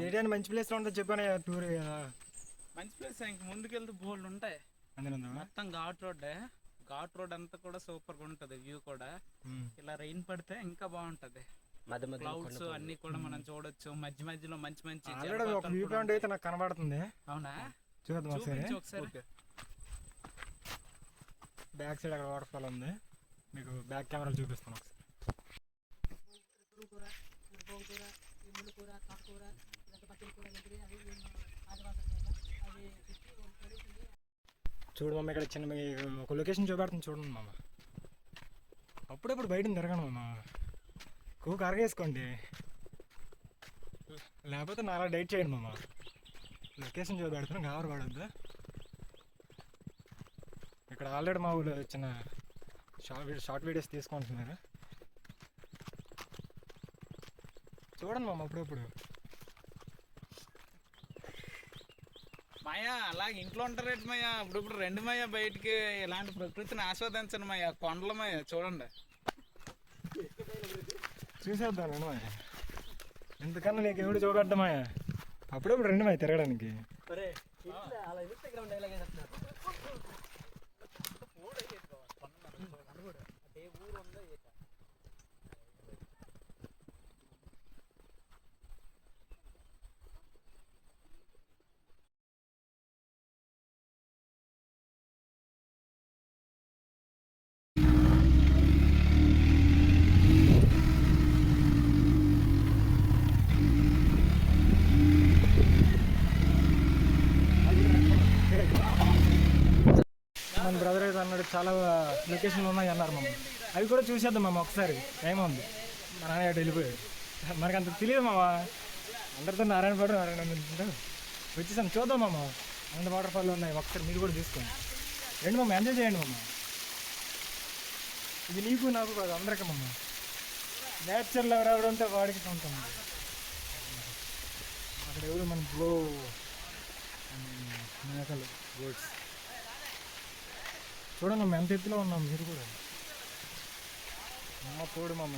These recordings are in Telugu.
ఏదైనా మంచి ప్లేస్ లో ఉంటుందో చెప్పాను టూర్ కదా. మంచి ప్లేస్ ఇంక ముందుకెళ్తే బోల్డ్ ఉంటాయి. మొత్తం ఘాట్ రోడ్ అంతా కూడా సూపర్ గా ఉంటది. వ్యూ కూడా ఇలా రెయిన్ పడితే ఇంకా బాగుంటది. క్లౌడ్స్ అన్ని కూడా మనం చూడొచ్చు. మధ్య మధ్యలో మంచి మంచి వ్యూ పాయింట్ అయితే నాకు కనబడుతుంది. అవునా, చూద్దాం ఒకసారి. బ్యాక్ సైడ్ అక్కడ వాటర్ ఫాల్ ఉంది, మీకు బ్యాక్ కెమెరాలు చూపిస్తాను ఒకసారి. చూడు మమ్మ, ఇక్కడ చిన్న ఒక లొకేషన్ చూపెడుతుంది చూడండి మామ. అప్పుడప్పుడు బయట తిరగను మామ, కూకు అరగేసుకోండి, లేకపోతే నా అలా డైట్ చేయండి మామ. లొకేషన్ చూపెడుతున్నాను, గావర పడద్దు. ఇక్కడ ఆల్రెడీ మా ఊళ్ళో చిన్న షార్ట్ వీడియోస్ తీసుకుంటున్నారు, చూడండి మామ అప్పుడప్పుడు. మాయా అలాగే ఇంట్లో ఉంటారేంటి మాయా, ఇప్పుడు రెండు మాయా బయటికి ఇలాంటి ప్రకృతిని ఆస్వాదించండి మాయా. కొండల మాయా చూడండి, చూసేద్దాం మాయా. ఎందుకన్నా నీకు ఎవడు చూపెట్టమాయా, అప్పుడప్పుడు రెండు మాయ తిరగడానికి. మన బ్రదర్ అయితే అన్నాడు చాలా లొకేషన్లు ఉన్నాయి అన్నారు మామ, అవి కూడా చూసేద్దాం మామ ఒకసారి. టైం ఉంది, మా నాన్న అటు వెళ్ళిపోయాడు, మనకు అంత తెలియదు మామ. అందరితో నారాయణపేట వచ్చేసాం, చూద్దాం మామ. అంత వాటర్ ఫాల్ ఉన్నాయి, ఒకసారి మీరు కూడా చూసుకోండి. రండి మామ, ఎంజాయ్ చేయండి మామ. ఇది నీకు నాకు కాదు, అందరికీ మామ. నేచర్లో ఎవరెవరు ఉంటే వాడికి సొంతం. అక్కడ ఎవరు మన బ్లో మేకలు, గోడ్స్ చూడండి మేము ఎంత ఎత్తులో ఉన్నాం, మీరు కూడా. అమ్మ పోడు మమ్మ,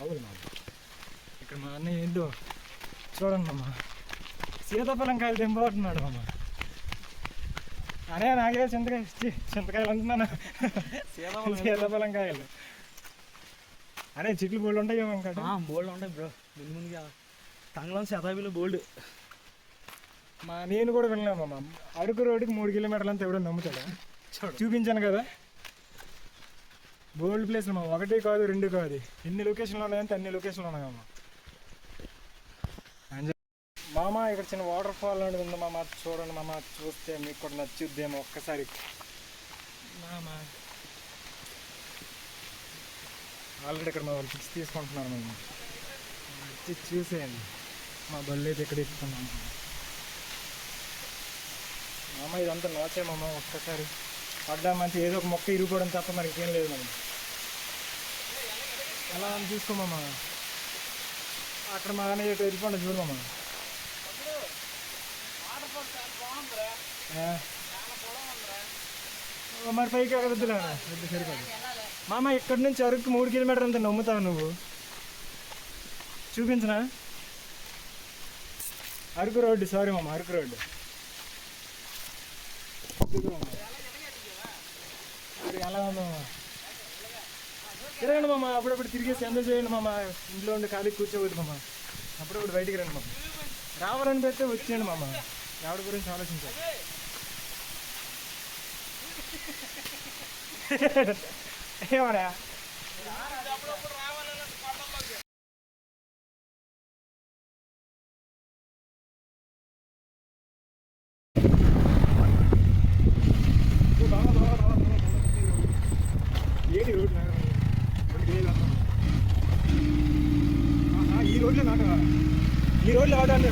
అవును మామ. ఇక్కడ మా అన్నయ్య ఏంటో చూడండి అమ్మ, సీతాఫలం కాయలు తెంపబడుతున్నాడు అమ్మ. అనే నాకే చింతకాయలు అంటున్నాను, సీతాఫలం కాయలు. అరే చెట్లు బోల్డ్ ఉంటాయి ఇంకా, బోల్డ్ ఉంటాయి బ్రో. ముందు ముందుగా తంగళం శతాబిలో బోల్డ్. నేను కూడా వెళ్ళామమ్మ, అరకు రోడ్డుకి 3 కిలోమీటర్లు అంతా ఎవడో నమ్ముతాడా? చూపించాను కదా బోల్డ్ ప్లేస్లు మా, 1 కాదు 2 కాదు, ఎన్ని లొకేషన్లు ఉన్నాయంటే అన్ని లొకేషన్లు ఉన్నాయమ్మ. మామ ఇక్కడ చిన్న వాటర్ ఫాల్ అనేది ఉంది మామ, చూడండి మామ. చూస్తే మీకు కూడా నచ్చుద్దేమో ఒక్కసారి మామ. ఆల్రెడీ ఇక్కడ మా వాళ్ళు పిక్స్ తీసుకుంటున్నారు మేము, వచ్చి చూసేయండి. మా బళ్ళు అయితే ఎక్కడ ఎక్కుతున్నాం మామ. ఇదంతా నోచే మామ, ఒక్కసారి పడ్డా మంచి ఏదో ఒక మొక్క ఇరిగిపోవడం తప్ప మనకి ఏం లేదు మనం. ఎలా అని చూసుకోమమ్మా, అక్కడ మా అన్న వెళ్ళిపోండి చూడమమ్మా. మరి పైకి ఎక్కడొద్దులే, వద్దు సరిపోదు మామ. ఇక్కడి నుంచి అరకు 3 కిలోమీటర్ అంతా నమ్ముతావు నువ్వు, చూపించనా? అరకు రోడ్డు, సారీ మామ, అరకు రోడ్డు. ఎలా ఉందమ్మా, తిరగండి మామ. అప్పుడప్పుడు తిరిగేసి ఎంజాయ్ చేయండి మామ. ఇంట్లో ఉండి ఖాళీ కూర్చోవద్దు మామ, అప్పుడప్పుడు బయటికి రండి మామ. రావాలని పెడితే వచ్చేయండి మామ, ఎవరి గురించి ఆలోచించాలి. ఏమన్నా ఏది రోడ్డు, ఈ రోడ్లో నాట, ఈ రోడ్లో ఆడాలి.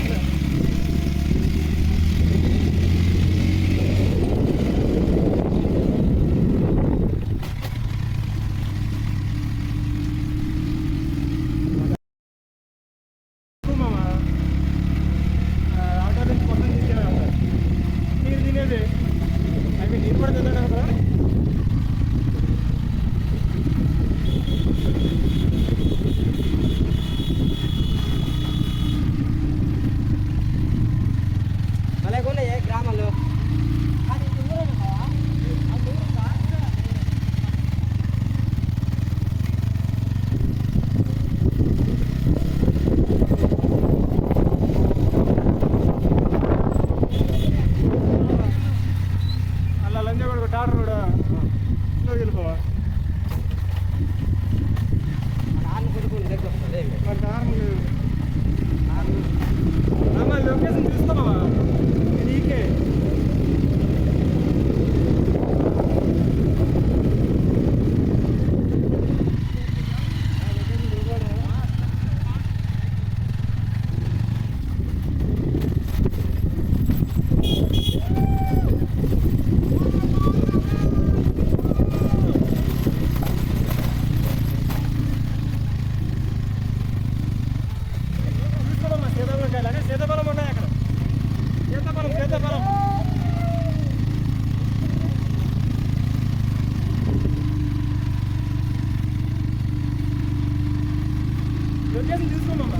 లొకేషన్ చూసుకోమమ్మా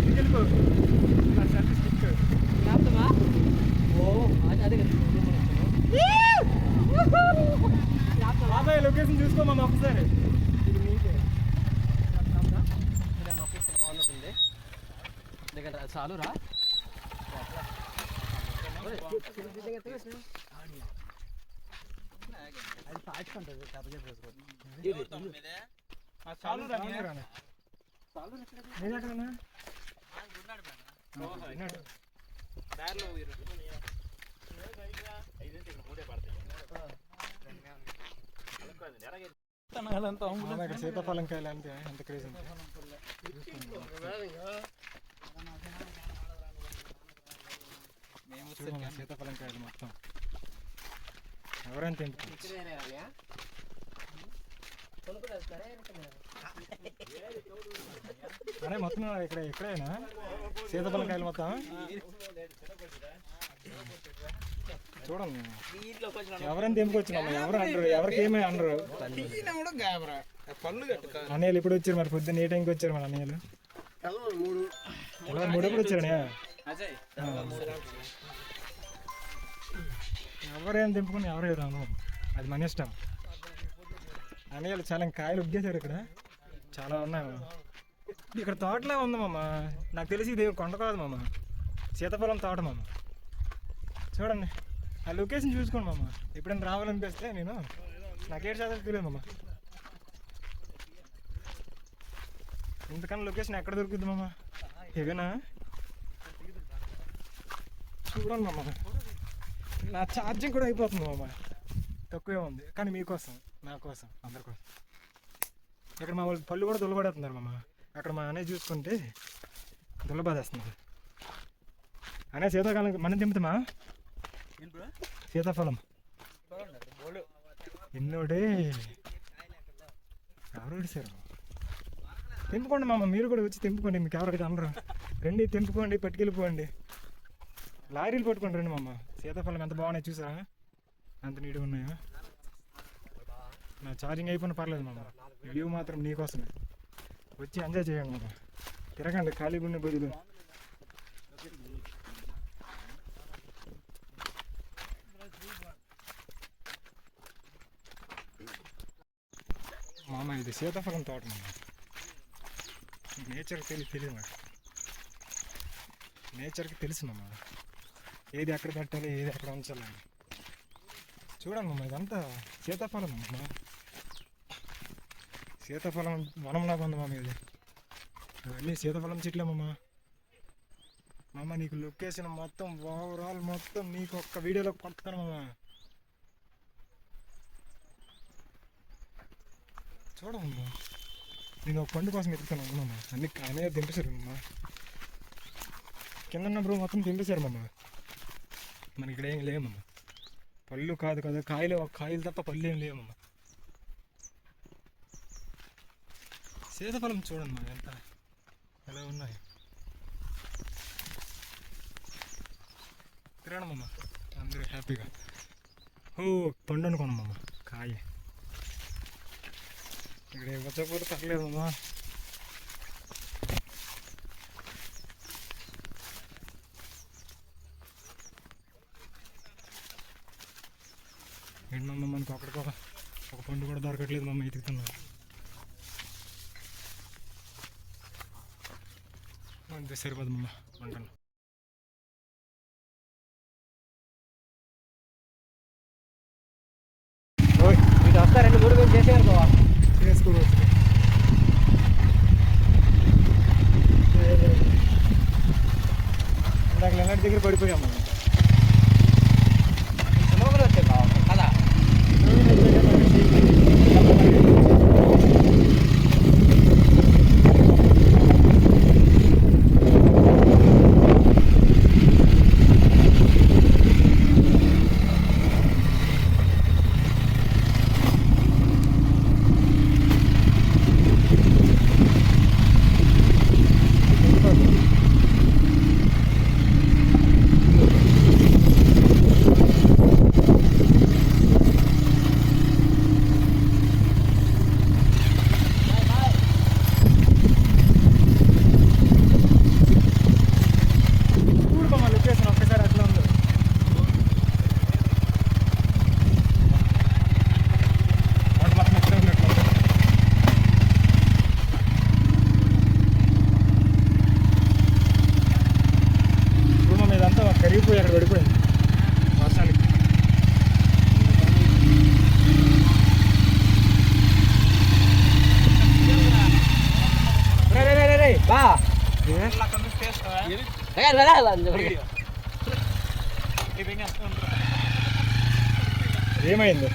వెళ్ళిపో నా సెల్ఫీ స్టిక్ బాబాయ్ లొకేషన్ చూసుకోమమ్మా ఒకసారి ఇది మీకే చాలు రా అది పాచుకుంటుంది చాలు సీతాఫలం కాయలు అంటే ఎంత క్రేజ్ ఉంది సీతాఫలం కాయలు మొత్తం ఎవరైనా తింటారు అరే మొత్తం ఇక్కడేనా సీతాఫలం కాయలు మొత్తం చూడండి ఎవరైనా తెంపుకొచ్చినామా ఎవరు అనరు ఎవరికి ఏమీ అనరు అన్నయ్యలు ఇప్పుడు వచ్చారు మరి పొద్దున్న ఏ టైంకి వచ్చారు మన అన్నయ్యలు మూడు ఎప్పుడు వచ్చారనే ఎవరేం తెంపుకొని ఎవరే రాను అది మన ఇష్టం అన్నయ్యలు చాలా కాయలు ఉగ్గేశారు ఇక్కడ చాలా ఉన్నాయి ఇక్కడ తోటలే ఉంది మామ నాకు తెలిసి ఇది కొండ కాదు మామ సీతాఫలం తోట మామ చూడండి ఆ లొకేషన్ చూసుకోండి మామ ఎప్పుడైనా రావాలనిపిస్తే నేను నాకేడు శాతం తెలియదు మామ ఇంతకన్నా లొకేషన్ ఎక్కడ దొరుకుతుంది మామ ఇవేనా చూడండి మామ నా ఛార్జింగ్ కూడా అయిపోతుంది మామ తక్కువే ఉంది కానీ మీకోసం నా కోసం అందరి కోసం ఇక్కడ మా వాళ్ళు పళ్ళు కూడా దుల్లబడేస్తున్నారు మామ అక్కడ మా అన్నయ్య చూసుకుంటే దుల్లబాదేస్తున్నారు అనే శీతాకాలం మనం తింపుతామా సీతాఫలం ఎన్నోడే ఎవరు విడిచారు తెంపుకోండి మామ మీరు కూడా వచ్చి తెంపుకోండి మీకు ఎవరికి అనరు రండి తెంపుకోండి పట్టుకెళ్ళిపోండి లారీలు పట్టుకోండి రండి మామ సీతాఫలం ఎంత బాగున్నాయి చూసారా ఎంత నీట్గా ఉన్నాయో నా ఛార్జింగ్ అయిపోయినా పర్లేదు మామ వ్యూ మాత్రం నీకోసమే వచ్చి ఎంజాయ్ చేయండి మామ తిరగండి ఖాళీ ఉన్న బదులు మామ ఇది సీతాఫలం తోట మామ నేచర్కి తెలియదు నాకు నేచర్కి తెలుసు మామ ఏది ఎక్కడ పెట్టాలి ఏది ఎక్కడ ఉంచాలని చూడండి మామ ఇదంతా సీతాఫలం అమ్మ సీతాఫలం వనంలాగా ఉంది మామ ఇది అవన్నీ సీతాఫలం చెట్లే మామ నీకు లొకేషన్ మొత్తం ఓవరాల్ మొత్తం నీకు ఒక్క వీడియోలో కొడతాను మామ చూడమ్మా నేను ఒక పండు కోసం ఎత్తుతాను అమ్మమ్మ అన్ని అనే దింపేశారు అమ్మ కింద ఉన్న బ్రో మొత్తం దింపేశారు మామ మనకి ఇక్కడ ఏం లేవమ్మ పళ్ళు కాదు కదా కాయలు తప్ప పళ్ళు ఏం లేవమ్మ సీతాఫలం చూడండి మా ఎంత ఎలా ఉన్నాయి తిరగడమమ్మ అందరూ హ్యాపీగా పండు అనుకోనమ్మమ్మ కాయ ఇక్కడ ఇవ్వకపోతే తగ్గలేదమ్మా ఏంటమ్మా మనకు ఒకటికొక ఒక పండు కూడా దొరకట్లేదు మమ్మ ఎతుకుతున్నా అంతే సరిపోదమ్మా వంటలు ఇటు వస్తా 2-3 వేలు చేసేయాలి చేసుకోవచ్చు ఇందాక లెన్నటి దగ్గర పడిపోయాం మనం కదా ఏమైంది?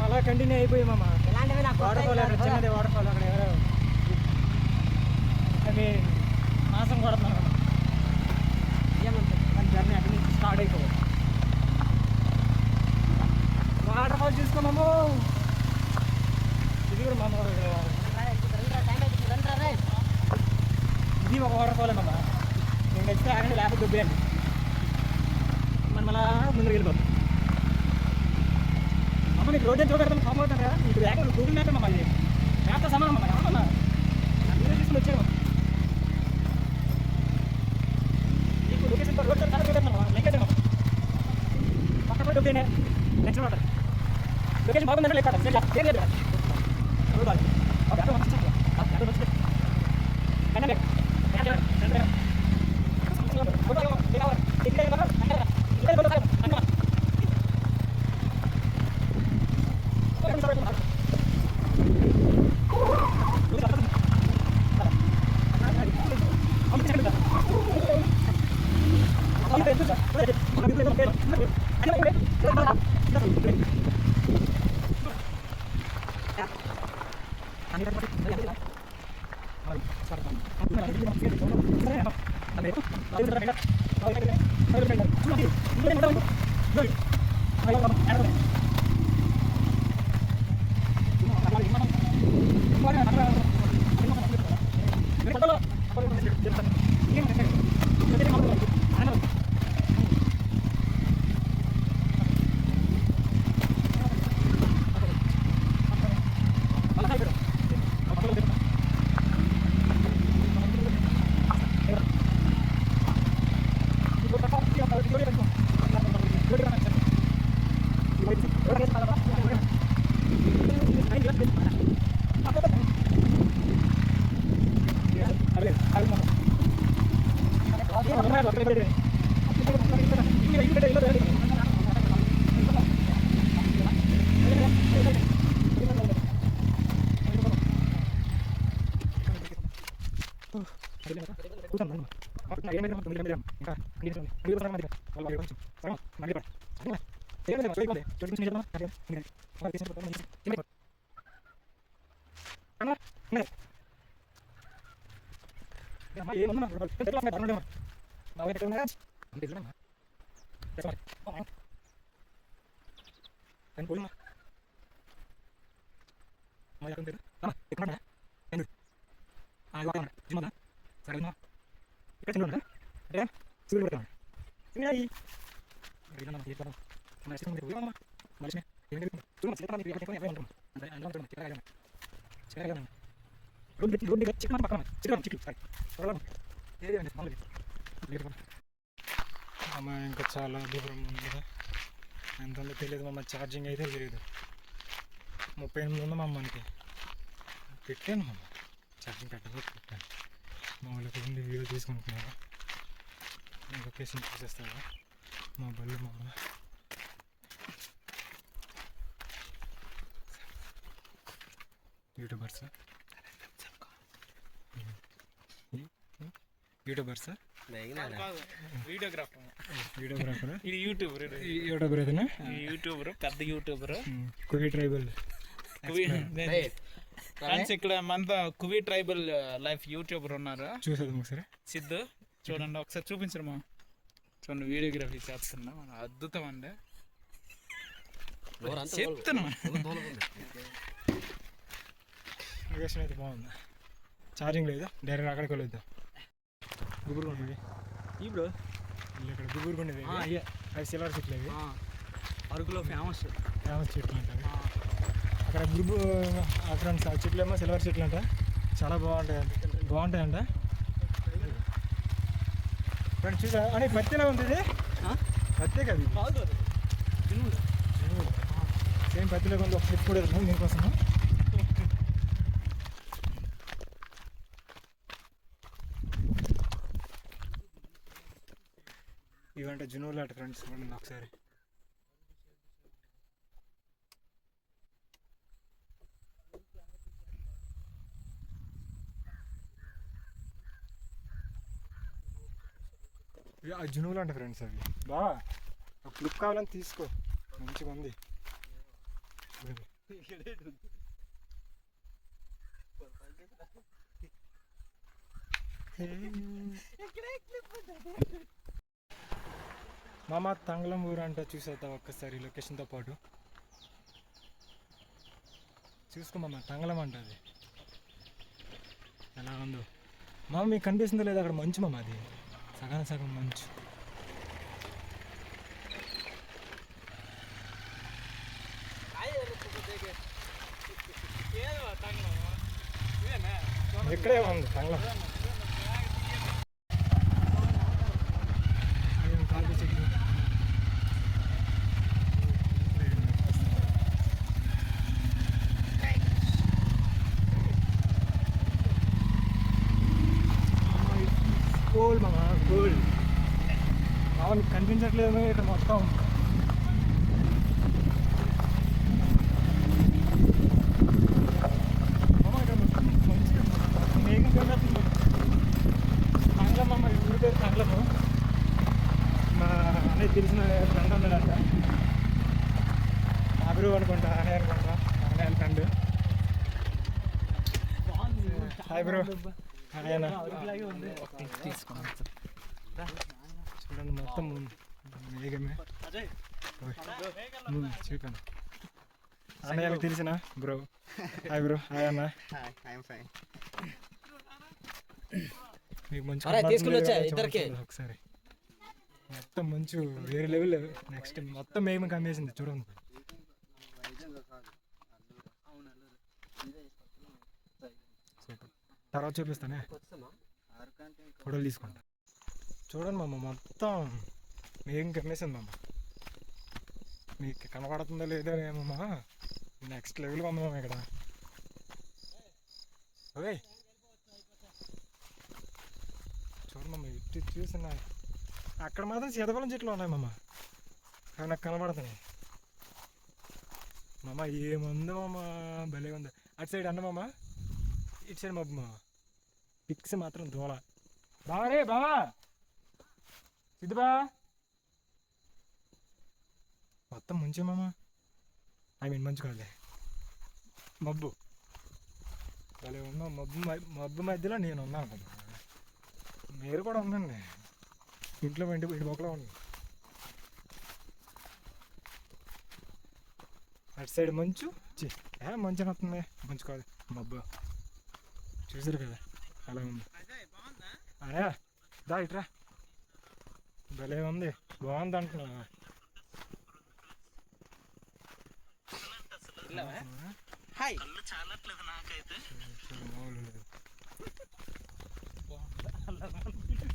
అలా కంటిన్యూ అయిపోయామమ్మా. వాటర్ఫాల్ అక్కడ చిన్నది వాటర్ఫాల్ అక్కడ ఎవరో అవి మాసం కొడుతున్నాను. జర్నీ అక్కడి నుంచి స్టార్ట్ అయిపోయి వాటర్ఫాల్ చూసుకున్నాము. ఇది కూడా మా ఇది ఒక వాటర్ఫాల్ అమ్మా. నేను నచ్చితే ఆగండి, లేకపోతే దుబ్బేయండి. మనం అలా ముందుకు వెళ్ళిపోతాం. అమ్మ నీకు రోడ్డు చూపెడతాను, ఫామ్ అవుతాను కదా. నీకు వేగం గూగుల్ మ్యాప్ అమ్మా. అది మ్యాప్తో సమానం అమ్మా. ఏమన్నా అందరూ తీసుకుని వచ్చాను. నీకు లొకేషన్ రోడ్ చూపెడతాను, లెక్క పక్క రోడ్ ఒకటే నెక్స్ట్ వాటర్ లొకేషన్ బాగుందంటే లెక్క రోడ్ బాగా అమ్మ ఇంకా చాలా దూరం ఉంది కదా, ఎంత ఉందో తెలియదు మమ్మ. ఛార్జింగ్ అయితే లేదు, 38 ఉంది మమ్మ. మనకి పెట్టాను మమ్మ, ఛార్జింగ్ పెట్టాను. మా వాళ్ళకి ఉండి వీడియో తీసుకుంటున్నాను. లొకేషన్ చూసేస్తాను మా బళ్ళు మమ్మ. యూట్యూబర్స్ వీడియోగ్రాఫర్ ఇది యూట్యూబర్ అదేనా? యూట్యూబర్, పెద్ద యూట్యూబర్. కువీ ట్రైబల్ ఫ్రెండ్స్, ఇక్కడ మనతో కువీ ట్రైబల్ లైఫ్ యూట్యూబర్ ఉన్నారు. చూసేది ఒకసారి సిద్ధు, చూడండి ఒకసారి చూపించరమ్మా. చూడండి, వీడియోగ్రఫీ చేస్తున్నా, అద్భుతం అండి. చెప్తున్నా లొకేషన్ అయితే బాగుంది. ఛార్జింగ్ లేదు, డైరెక్ట్ అక్కడికి వెళ్ళొద్దాం. గుబురుగుండేది ఇప్పుడు ఇక్కడ గుబురుగుండేది అవి సిల్వర్ చెట్లు అవి అరకులో ఫేమస్ చెట్లు అంటారు. అక్కడ గుబు ఫ్రెండ్స్ ఆ చెట్లు ఏమో సిల్వర్ చెట్లు అంట, చాలా బాగుంటాయంట. ఫ్రెండ్స్ చూసా అని పత్తిలా ఉంది, ఇది పత్తే కదా, సేమ్ పత్తిలో ఉంది. ఒక క్లిప్ కూడా వెళ్తున్నాం దీనికోసం. ఇవంటే జునూర్లు అట ఫ్రెండ్స్, చూడండి ఒకసారి. ఆ జునువులు అంట ఫ్రెండ్స్, అవి బాగా క్లిప్ కావాలని తీసుకో, మంచిగా ఉంది. మామ తంగళం ఊరు అంట, చూసేద్దాం ఒక్కసారి లొకేషన్తో పాటు. చూసుకోమమ్మ, తంగళం అంట అది ఎలా ఉందో. మామ మీకు కనిపిస్తుందో లేదా అక్కడ మంచు మామ, అది సగం సగం మంచు. ఇక్కడే ఉంది తంగళం. కూల్ మామ, కూల్ మామ. మీకు కనిపించట్లేదు ఇక్కడ మొత్తం. మామ ఇక్కడ మొత్తం మంచిగా మేఘం తంగళం అమ్మ, ఊరి పేరు తంగళము. మా అన్నయ్య తెలిసిన ఫ్రెండ్ ఉన్నాడంట, అభిరు అనుకుంటా, అన్నయ్య అనుకుంటా, అన్నయ్య ఫ్రెండ్. Hi bro. హాయ్ అన్న. చూడండి మొత్తం మేఘమే. చూపాను అన్నయ్యకి తెలిసిన బ్రో. Hi bro. హాయ్ అన్న. మీకు మంచి ఒకసారి మొత్తం మంచు వేరే లెవెల్. నెక్స్ట్ మొత్తం మేఘం కమ్మేసింది చూడండి. సూపర్. తర్వాత చూపిస్తానే, ఫోటోలు తీసుకుంటా. చూడండి మామ, మొత్తం మేఘం కమ్మేసింది మామ. మీకు కనబడుతుందో లేదో ఏమమ్మా, నెక్స్ట్ లెవెల్ పందాం ఇక్కడ. ఓకే చూడమ్మా, ఇటు చూసిన అక్కడ మాత్రం సీతాఫలం చెట్లు ఉన్నాయి మామ, అవి నాకు కనబడుతున్నాయి మామ. ఏముంది మామ, భలే ఉంది. అటు సైడ్ అన్న మామ, ఇటు సైడ్ మబ్బు మామ. పిక్స్ మాత్రం దూల. బావా రే బావా, సిద్ధుబా. మొత్తం మంచి మామ, మంచు కాదులే, మబ్బు. భలే ఉన్నా. మబ్బు మధ్యలో నేను ఉన్నాను, మీరు కూడా ఉందండి. ఇంట్లో ఇటు పక్కలో ఉంది. అటు సైడ్ మంచు, మంచి వస్తుంది. మంచు కాదు, మబ్బు. చూసారు కదా అలా ఉంది. అరే దా ఇట్రా, భలే ఉంది, బాగుంది అంటున్నా.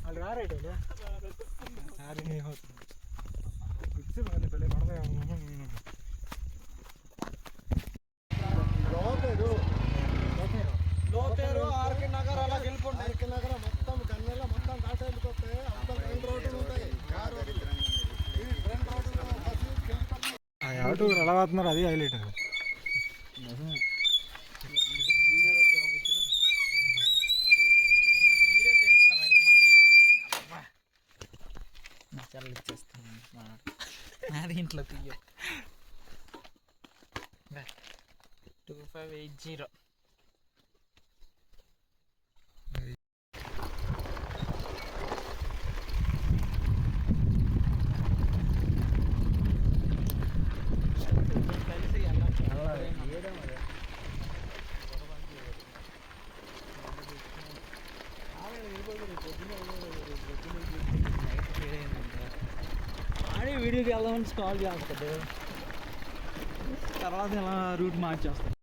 వాళ్ళు రారేట సారీ నీ పిచ్చి భలే పడతాయి. ఆ ఆటో ఎలా పోతున్నారు, అది హైలైట్. అది అది ఇంట్లో తీయ 2580. వీడియోకి వెళ్దామని కాల్ చేస్తాడు, తర్వాత ఇలా రూట్ మార్చేస్తాడు.